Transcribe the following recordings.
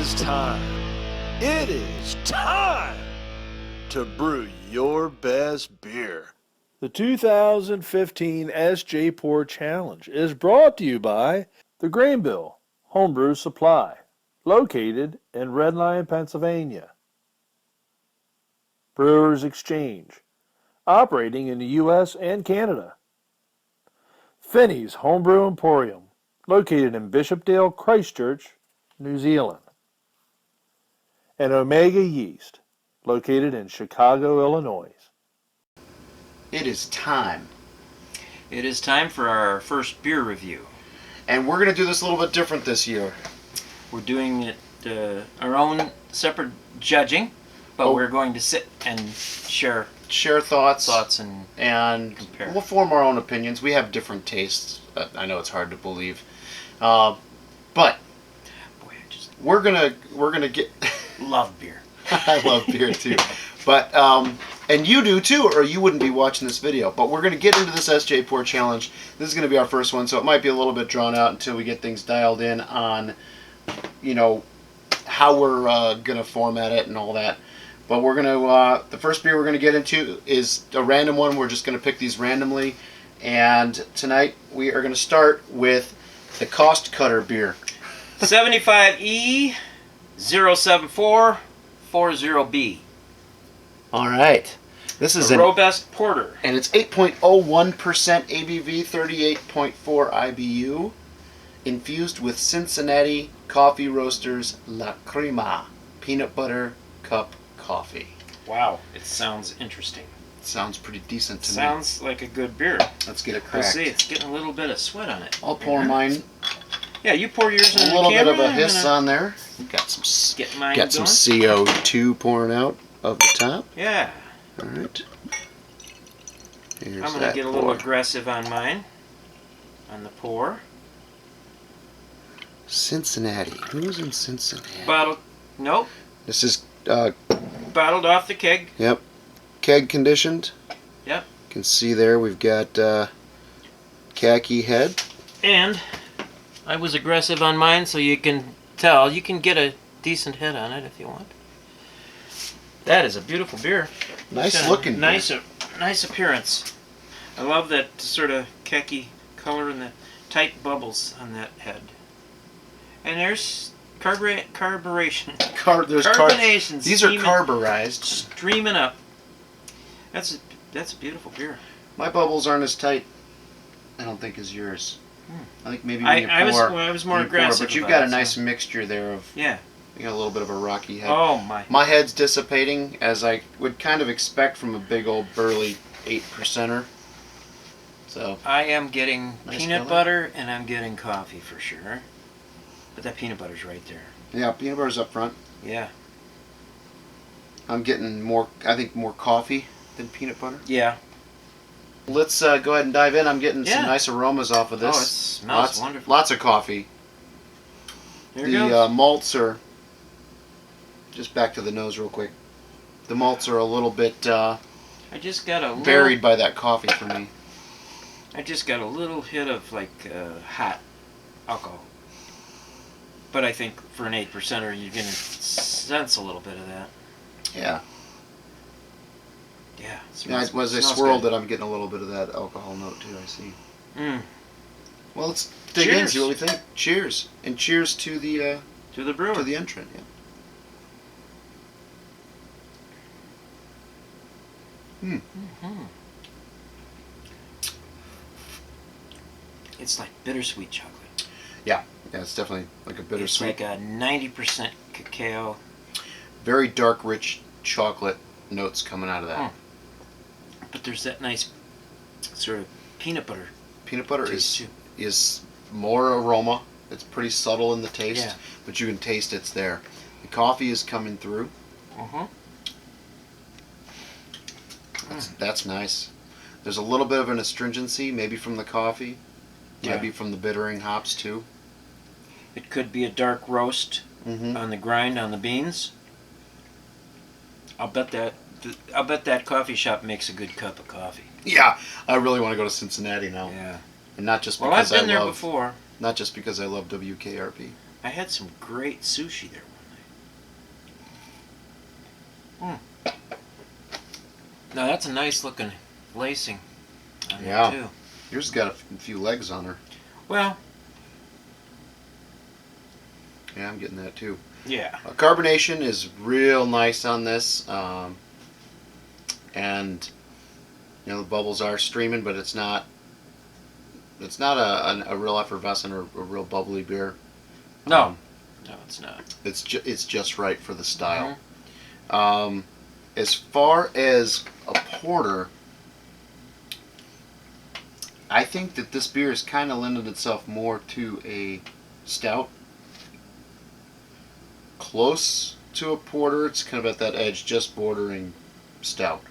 is time. It is time to brew your best beer. The 2015 SJPORR Challenge is brought to you by the Grainbill Homebrew Supply, located in Red Lion, Pennsylvania. Brewers Exchange, operating in the U.S. and Canada. Finney's Homebrew Emporium, located in Bishopdale, Christchurch, New Zealand. And Omega Yeast, located in Chicago, Illinois. It is time. It is time for our first beer review. And we're going to do this a little bit different this year. We're doing it our own separate judging, but we're going to sit and share thoughts and compare. We'll form our own opinions. We have different tastes. I know it's hard to believe. But Boy, we're gonna get love beer. I love beer too. But and you do too, or you wouldn't be watching this video. But we're going to get into this SJPORR challenge. This is going to be our first one, so it might be a little bit drawn out until we get things dialed in on, you know, how we're going to format it and all that. But we're going to, the first beer we're going to get into is a random one. We're just going to pick these randomly. And tonight we are going to start with the Cost Cutter beer. 75E-074-40B. All right. This is a robust porter. And it's 8.01% ABV, 38.4 IBU, infused with Cincinnati Coffee Roasters La Crema peanut butter cup coffee. Wow, it sounds interesting. It sounds pretty decent to me. Sounds like a good beer. Let's get it cracked. Let's see, it's getting a little bit of sweat on it. I'll pour mine. Yeah, you pour yours in a little bit of a hiss on there. Got some some CO2 pouring out of the top. Yeah. All right. Here's I'm gonna get a little aggressive on mine. On the pour. Cincinnati. Who's in Cincinnati? Bottled. Nope. This is bottled off the keg. Yep. Keg conditioned. Yep. You can see there we've got khaki head. And I was aggressive on mine, so you can tell. You can get a decent head on it if you want. That is a beautiful beer. Nice looking beer. Nice appearance. I love that sort of khaki color and the tight bubbles on that head. And there's carburation. Carbonation. These are carburized. Streaming up. That's a beautiful beer. My bubbles aren't as tight, I don't think, as yours. I think maybe when you pour, I was more aggressive. But you've got a nice mixture there of. Yeah. You got a little bit of a rocky head. Oh my. My head's dissipating, as I would kind of expect from a big old burly 8%er. So. I am getting peanut butter and I'm getting coffee for sure. But that peanut butter's right there. Yeah, peanut butter's up front. Yeah. I'm getting more, I think, more coffee than peanut butter. Yeah. Let's go ahead and dive in. I'm getting some nice aromas off of this. Oh, it smells wonderful. Lots of coffee. There it goes. Malts are, just back to the nose real quick. The malts are a little bit I just got a varied by that coffee for me. I just got a little hit of like hot alcohol. But I think for an 8%er, you're going to sense a little bit of that. Yeah. Yeah. As I swirled it, I'm getting a little bit of that alcohol note too, I see. Well, let's dig in and see what we think. Cheers. And cheers to the brewer. To the entrant, yeah. It's like bittersweet chocolate. Yeah. Yeah, it's definitely like a bittersweet. It's like a 90% cacao. Very dark, rich chocolate notes coming out of that. But there's that nice sort of peanut butter. Peanut butter is more aroma. It's pretty subtle in the taste, but you can taste it's there. The coffee is coming through. That's nice. There's a little bit of an astringency, maybe from the coffee, maybe from the bittering hops too. It could be a dark roast on the grind on the beans. I'll bet that coffee shop makes a good cup of coffee. Yeah, I really want to go to Cincinnati now. Yeah. And not just because I've been there before. Not just because I love WKRP. I had some great sushi there one Now that's a nice looking lacing on Yeah. that too. Yours has got a few legs on her. Well, Yeah, I'm getting that too. yeah. Carbonation is real nice on this, and you know the bubbles are streaming, but it's not. It's not a real effervescent or a real bubbly beer. No, no, it's not. It's just right for the style. As far as a porter, I think that this beer has kind of lended itself more to a stout. Close to a porter. It's kind of at that edge, just bordering stout.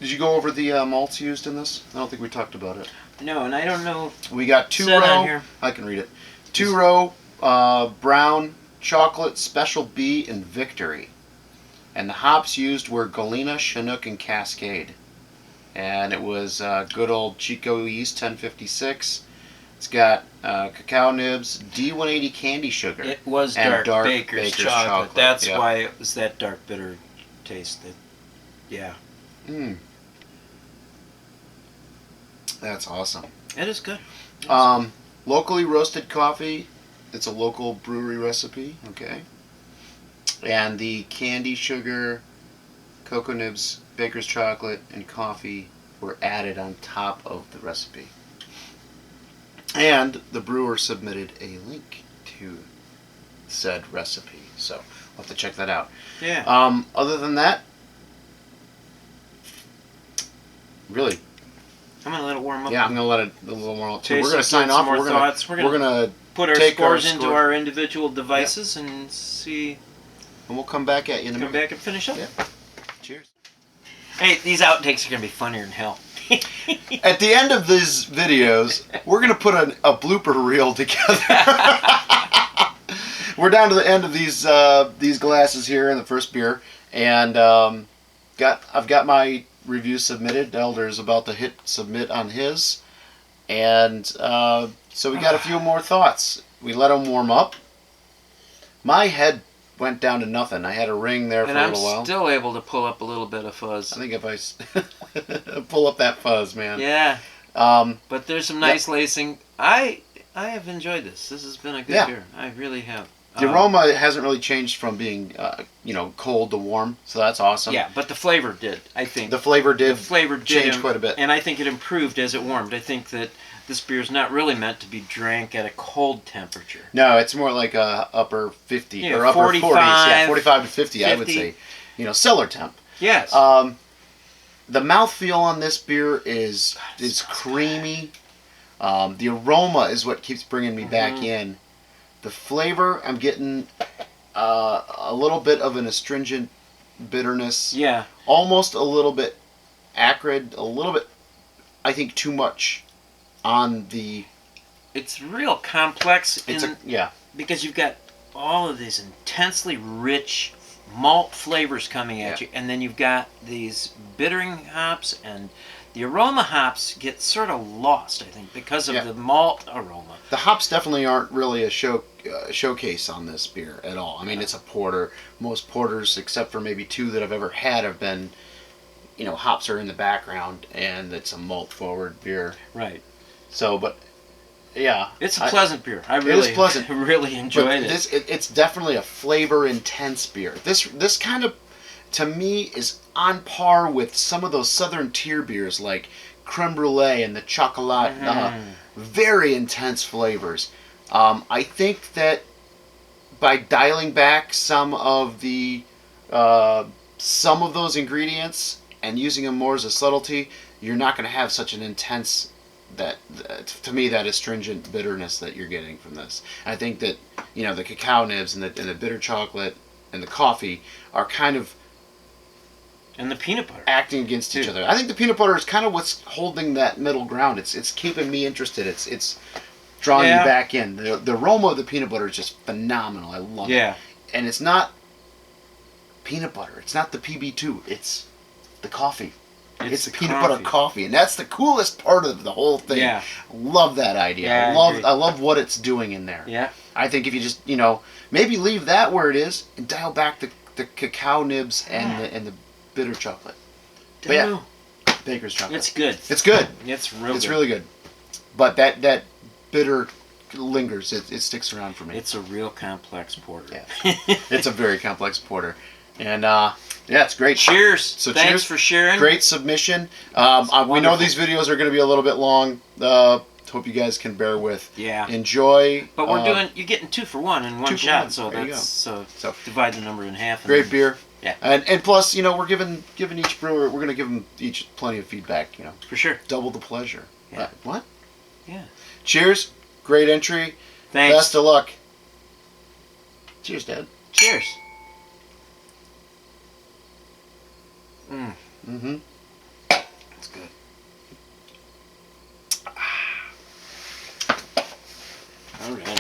Did you go over the malts used in this? I don't think we talked about it. No, and I don't know. We got 2 Said on row. here. I can read it. 2 row brown chocolate special B and Victory, and the hops used were Galena, Chinook, and Cascade. And it was good old Chico East 1056. It's got cacao nibs, D180 candy sugar. It was and dark, Baker's chocolate. That's why it was that dark bitter taste. Yeah. That's awesome. It is good. Locally roasted coffee. It's a local brewery recipe. Okay. And the candy sugar, cocoa nibs, baker's chocolate, and coffee were added on top of the recipe. And the brewer submitted a link to said recipe. So we'll have to check that out. Yeah. Other than that, really, I'm gonna let it warm up. yeah, I'm gonna let it a little warm up too. Taste We're gonna it, sign get some off. more We're gonna thoughts. We're gonna put our take scores our into score, our individual devices and see. and we'll come back at you in a Come minute. back and finish up. Yeah. Cheers. Hey, these outtakes are gonna be funnier than hell. At the end of these videos, we're gonna put a blooper reel together. We're down to the end of these glasses here in the first beer, and I've got my review submitted. Elder is about to hit submit on his, and so we got a few more thoughts. We let them warm up. My head went down to nothing. I had a ring there for And a I'm little while. still able to pull up a little bit of fuzz. I think if I pull up that fuzz, man. Yeah. Um, But there's some nice lacing. I have enjoyed this. This has been a good Yeah. beer. I really have. the aroma hasn't really changed from being, cold to warm, so that's awesome. Yeah, but the flavor did. I think The flavor did did change quite a bit. and I think it improved as it warmed. I think that this beer is not really meant to be drank at a cold temperature. No, it's more like a upper 50 Yeah, or upper 45, 40s. Yeah, 45 to 50, I would 50. say. Cellar temp. Yes. The mouthfeel on this beer is creamy. The aroma is what keeps bringing me back in. The flavor, I'm getting a little bit of an astringent bitterness. yeah. Almost a little bit acrid. A little bit, I think, too much on the... It's real complex yeah. because you've got all of these intensely rich malt flavors coming at Yeah. you, and then you've got these bittering hops, and the aroma hops get sort of lost, I think, because of the malt aroma. The hops definitely aren't really a showcase on this beer at all. I mean, it's a porter. Most porters, except for maybe 2 that I've ever had, have been, hops are in the background, and it's a malt-forward beer. Right. So, but yeah, It's a pleasant beer. I is really, pleasant. really enjoyed but it. it's definitely a flavor-intense beer. This kind of, to me, is on par with some of those Southern tier beers like creme brulee and the chocolat. Very intense flavors. I think that by dialing back some of those ingredients and using them more as a subtlety, you're not going to have such an intense, to me, that astringent bitterness that you're getting from this. I think that the cacao nibs and the bitter chocolate and the coffee are kind of And the peanut butter. acting against each other. I think the peanut butter is kind of what's holding that middle ground. It's keeping me interested. It's drawing me back in. The aroma of the peanut butter is just phenomenal. I love it. And it's not peanut butter. It's not the PB2. It's the coffee. It's the peanut butter coffee, and that's the coolest part of the whole thing. Yeah. Love that idea. Yeah, I love what it's doing in there. Yeah. I think if you just maybe leave that where it is and dial back the the cacao nibs and the bitter chocolate. But Don't yeah, know. Baker's chocolate. It's good. It's good. It's real It's good. really good. But that bitter lingers. It sticks around for me. It's a real complex porter. Yeah. It's a very complex porter. And yeah, it's great. Cheers. So Thanks cheers for sharing. Great submission. We know wonderful. these videos are going to be a little bit long. Hope you guys can bear with. Yeah. Enjoy. But you're getting 2 for 1 in one 2 for shot, 1. so There you that's so divide the number in half. Great beer. Yeah. And plus, we're giving each brewer, we're going to give them each plenty of feedback. For sure. Double the pleasure. Yeah. What? Yeah. Cheers. Great entry. Thanks. Best of luck. Cheers, Dad. Cheers. Mm-hmm. That's good. All right.